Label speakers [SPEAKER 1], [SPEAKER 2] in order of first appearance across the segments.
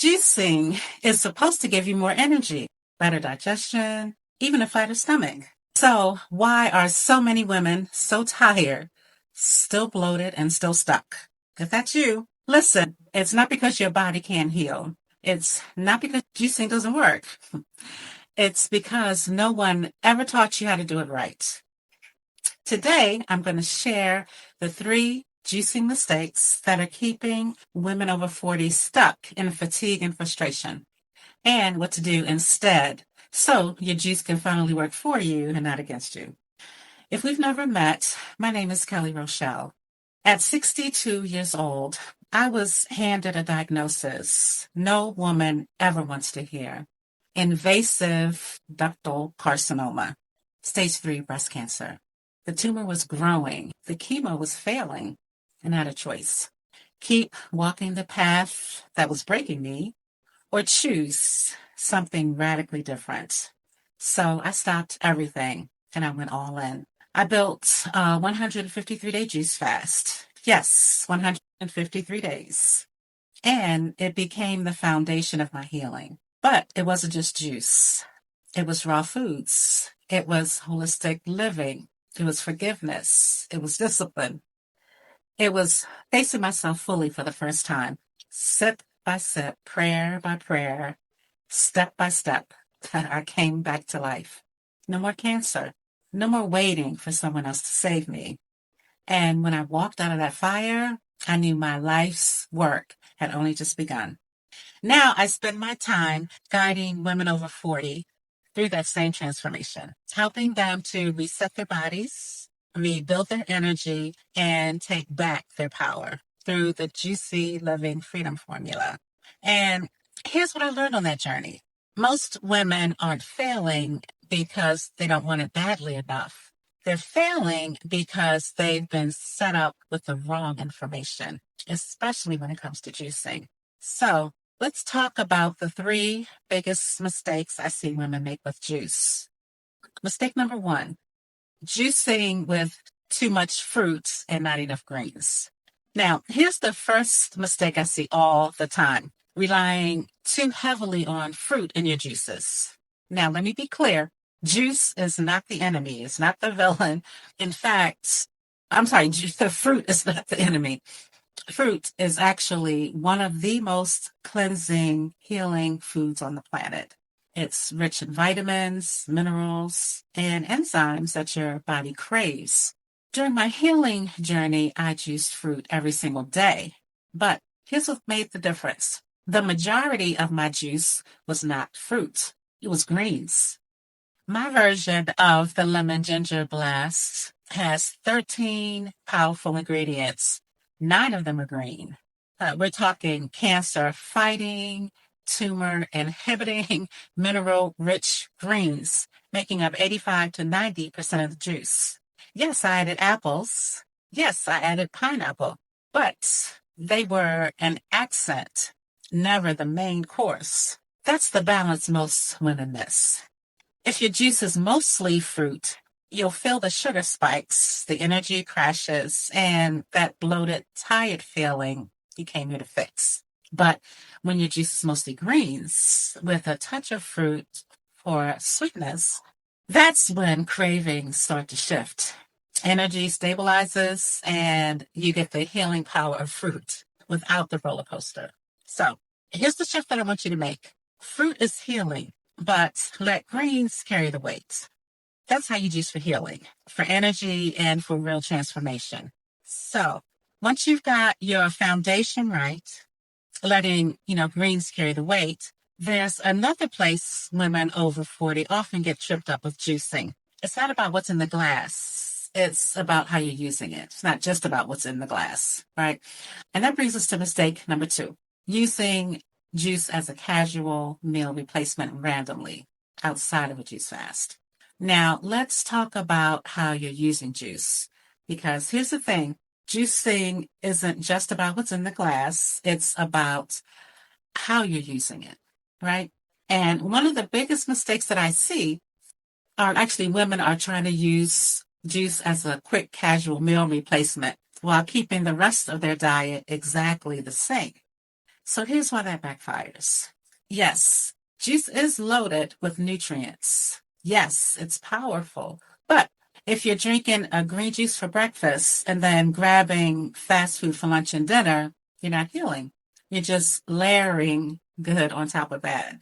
[SPEAKER 1] Juicing is supposed to give you more energy, better digestion, even a fatter stomach. So why are so many women so tired, still bloated, and still stuck? If that's you, listen, it's not because your body can't heal. It's not because juicing doesn't work. It's because no one ever taught you how to do it right. Today, I'm going to share the 3 juicing mistakes that are keeping women over 40 stuck in fatigue and frustration, and what to do instead so your juice can finally work for you and not against you. If we've never met, my name is Kelly Rochelle. At 62 years old, I was handed a diagnosis no woman ever wants to hear: invasive ductal carcinoma, stage 3 breast cancer. The tumor was growing, the chemo was failing, and I had a choice: keep walking the path that was breaking me, or choose something radically different. So I stopped everything and I went all in. I built a 153-day juice fast. Yes, 153 days. And it became the foundation of my healing. But it wasn't just juice. It was raw foods. It was holistic living. It was forgiveness. It was discipline. It was facing myself fully for the first time, sip by sip, prayer by prayer, step by step. I came back to life. No more cancer. No more waiting for someone else to save me. And when I walked out of that fire, I knew my life's work had only just begun. Now I spend my time guiding women over 40 through that same transformation, helping them to reset their bodies, rebuild their energy, and take back their power through the Juicy Living Freedom Formula. And here's what I learned on that journey. Most women aren't failing because they don't want it badly enough. They're failing because they've been set up with the wrong information, especially when it comes to juicing. So let's talk about the 3 biggest mistakes I see women make with juice. Mistake number 1, juicing with too much fruit and not enough greens. Now, here's the first mistake I see all the time: relying too heavily on fruit in your juices. Now, let me be clear. Juice is not the enemy. It's not the villain. In fact, the fruit is not the enemy. Fruit is actually one of the most cleansing, healing foods on the planet. It's rich in vitamins, minerals, and enzymes that your body craves. During my healing journey, I juiced fruit every single day. But here's what made the difference. The majority of my juice was not fruit. It was greens. My version of the lemon ginger blast has 13 powerful ingredients. 9 of them are green. We're talking cancer fighting, tumor inhibiting, mineral rich greens, making up 85 to 90% of the juice. Yes, I added apples. Yes, I added pineapple, but they were an accent, never the main course. That's the balance most women miss. If your juice is mostly fruit, you'll feel the sugar spikes, the energy crashes, and that bloated, tired feeling you came here to fix. But when your juice is mostly greens with a touch of fruit for sweetness, that's when cravings start to shift. Energy stabilizes and you get the healing power of fruit without the roller coaster. So here's the shift that I want you to make. Fruit is healing, but let greens carry the weight. That's how you juice for healing, for energy, and for real transformation. So once you've got your foundation right, letting, greens carry the weight, there's another place women over 40 often get tripped up with juicing. It's not about what's in the glass. It's about how you're using it. It's not just about what's in the glass, right? And that brings us to mistake number 2, using juice as a casual meal replacement randomly outside of a juice fast. Now, let's talk about how you're using juice, because here's the thing. Juicing isn't just about what's in the glass. It's about how you're using it, right? And one of the biggest mistakes that I see are actually women are trying to use juice as a quick casual meal replacement while keeping the rest of their diet exactly the same. So here's why that backfires. Yes, juice is loaded with nutrients. Yes, it's powerful. But if you're drinking a green juice for breakfast and then grabbing fast food for lunch and dinner, you're not healing. You're just layering good on top of bad.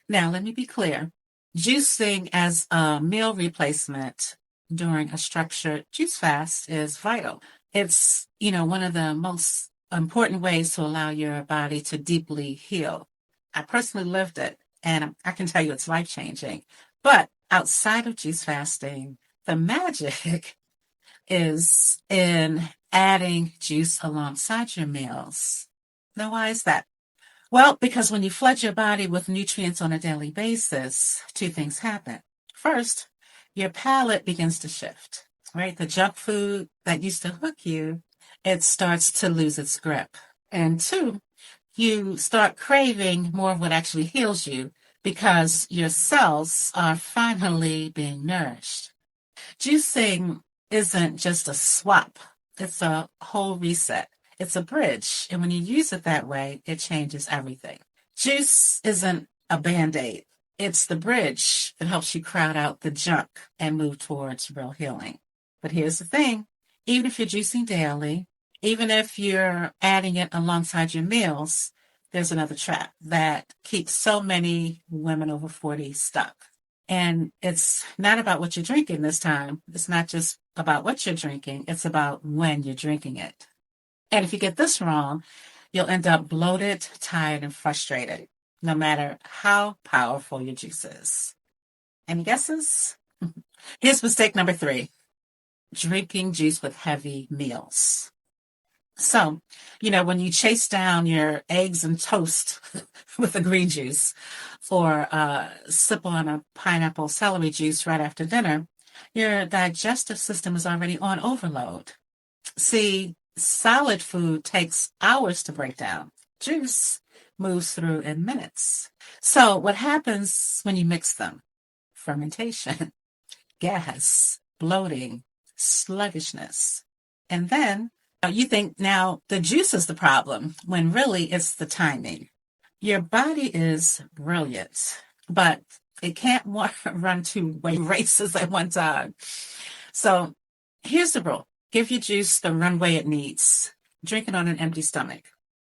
[SPEAKER 1] Now, let me be clear. Juicing as a meal replacement during a structured juice fast is vital. It's, one of the most important ways to allow your body to deeply heal. I personally lived it, and I can tell you it's life-changing. But outside of juice fasting, the magic is in adding juice alongside your meals. Now, why is that? Well, because when you flood your body with nutrients on a daily basis, two things happen. First, your palate begins to shift, right? The junk food that used to hook you, it starts to lose its grip. And two, you start craving more of what actually heals you because your cells are finally being nourished. Juicing isn't just a swap, it's a whole reset. It's a bridge, and when you use it that way, it changes everything. Juice isn't a band-aid. It's the bridge that helps you crowd out the junk and move towards real healing. But here's the thing. Even if you're juicing daily, even if you're adding it alongside your meals, there's another trap that keeps so many women over 40 stuck. And it's not about what you're drinking this time. It's not just about what you're drinking. It's about when you're drinking it. And if you get this wrong, you'll end up bloated, tired, and frustrated, no matter how powerful your juice is. Any guesses? Here's mistake number 3, drinking juice with heavy meals. So, when you chase down your eggs and toast with a green juice or sip on a pineapple celery juice right after dinner, your digestive system is already on overload. See, solid food takes hours to break down. Juice moves through in minutes. So what happens when you mix them? Fermentation, gas, bloating, sluggishness. And then you think now the juice is the problem when really it's the timing. Your body is brilliant, but it can't run 2 races at one time. So here's the rule. Give your juice the runway it needs. Drink it on an empty stomach.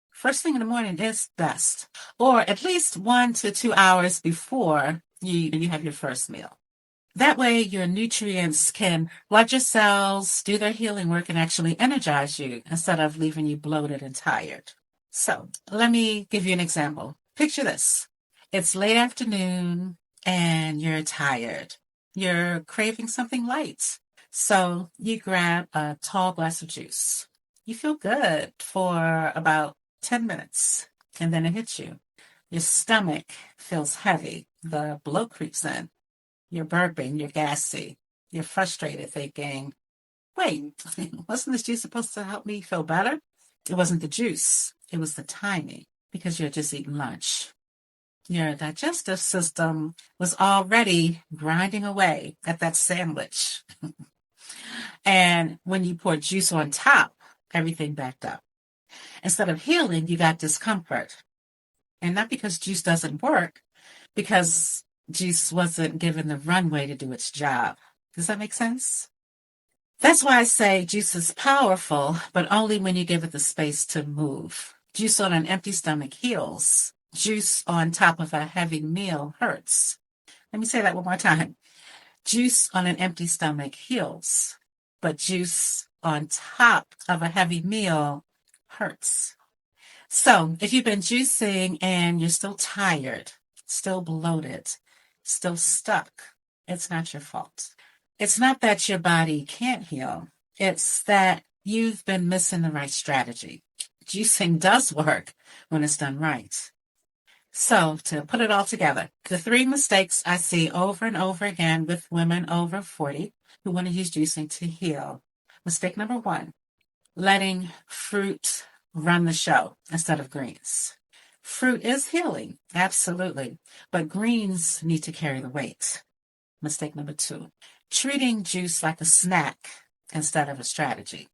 [SPEAKER 1] First thing in the morning is best, or at least 1 to 2 hours before you have your first meal. That way your nutrients can flood your cells, do their healing work, and actually energize you instead of leaving you bloated and tired. So let me give you an example. Picture this. It's late afternoon and you're tired. You're craving something light. So you grab a tall glass of juice. You feel good for about 10 minutes, and then it hits you. Your stomach feels heavy. The bloat creeps in. You're burping. You're gassy. You're frustrated, thinking, wait, wasn't this juice supposed to help me feel better? It wasn't the juice. It was the timing, because you're just eating lunch. Your digestive system was already grinding away at that sandwich. And when you pour juice on top, everything backed up. Instead of healing, you got discomfort. And not because juice doesn't work, because juice wasn't given the runway to do its job. Does that make sense? That's why I say juice is powerful, but only when you give it the space to move. Juice on an empty stomach heals. Juice on top of a heavy meal hurts. Let me say that one more time. Juice on an empty stomach heals, but juice on top of a heavy meal hurts. So if you've been juicing and you're still tired, still bloated, still stuck, it's not your fault. It's not that your body can't heal. It's that you've been missing the right strategy. Juicing does work when it's done right. So to put it all together, the 3 mistakes I see over and over again with women over 40 who want to use juicing to heal. Mistake number 1, letting fruit run the show instead of greens. Fruit is healing, absolutely, but greens need to carry the weight. Mistake number 2, treating juice like a snack instead of a strategy.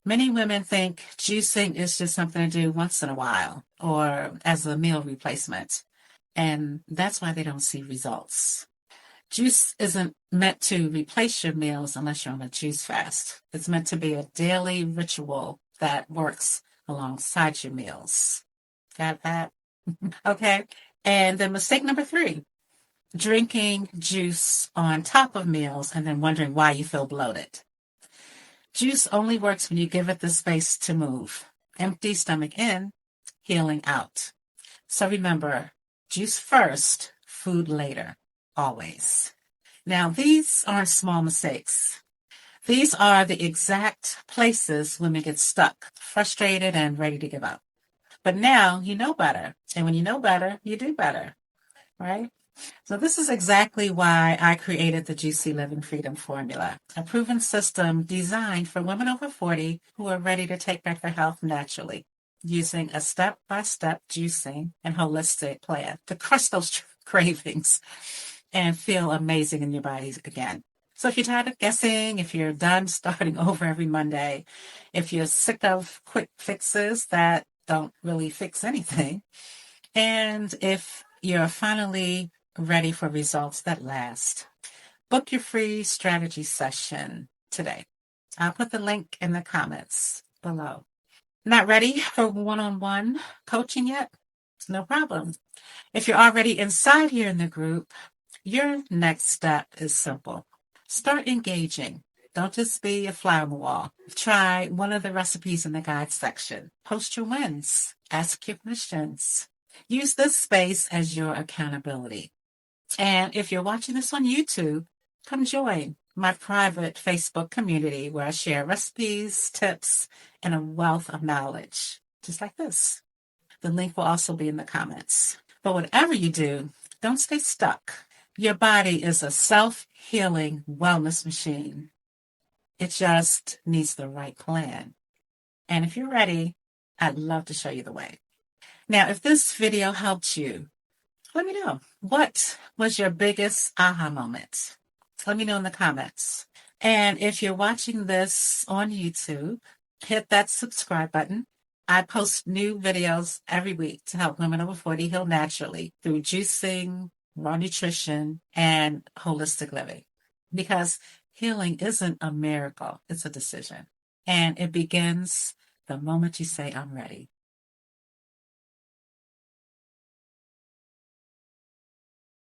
[SPEAKER 1] Many women think juicing is just something to do once in a while or as a meal replacement, and that's why they don't see results. Juice isn't meant to replace your meals unless you're on a juice fast. It's meant to be a daily ritual that works alongside your meals. Got that? Okay. And then mistake number 3, drinking juice on top of meals and then wondering why you feel bloated. Juice only works when you give it the space to move. Empty stomach in, healing out. So remember, juice first, food later, always. Now, these aren't small mistakes. These are the exact places women get stuck, frustrated, and ready to give up. But now you know better. And when you know better, you do better, right? So this is exactly why I created the Juicy Living Freedom Formula, a proven system designed for women over 40 who are ready to take back their health naturally, using a step-by-step juicing and holistic plan to crush those cravings and feel amazing in your bodies again. So if you're tired of guessing, if you're done starting over every Monday, if you're sick of quick fixes that don't really fix anything, and if you're finally ready for results that last, book your free strategy session today. I'll put the link in the comments below. Not ready for one-on-one coaching yet? No problem. If you're already inside here in the group, your next step is simple. Start engaging. Don't just be a fly on the wall. Try one of the recipes in the guide section. Post your wins. Ask your questions. Use this space as your accountability. And if you're watching this on YouTube, come join my private Facebook community where I share recipes, tips, and a wealth of knowledge, just like this. The link will also be in the comments. But whatever you do, don't stay stuck. Your body is a self-healing wellness machine. It just needs the right plan. And if you're ready, I'd love to show you the way. Now, if this video helped you, let me know. What was your biggest aha moment? Let me know in the comments. And if you're watching this on YouTube, hit that subscribe button. I post new videos every week to help women over 40 heal naturally through juicing, raw nutrition, and holistic living. Because healing isn't a miracle, it's a decision. And it begins the moment you say, I'm ready.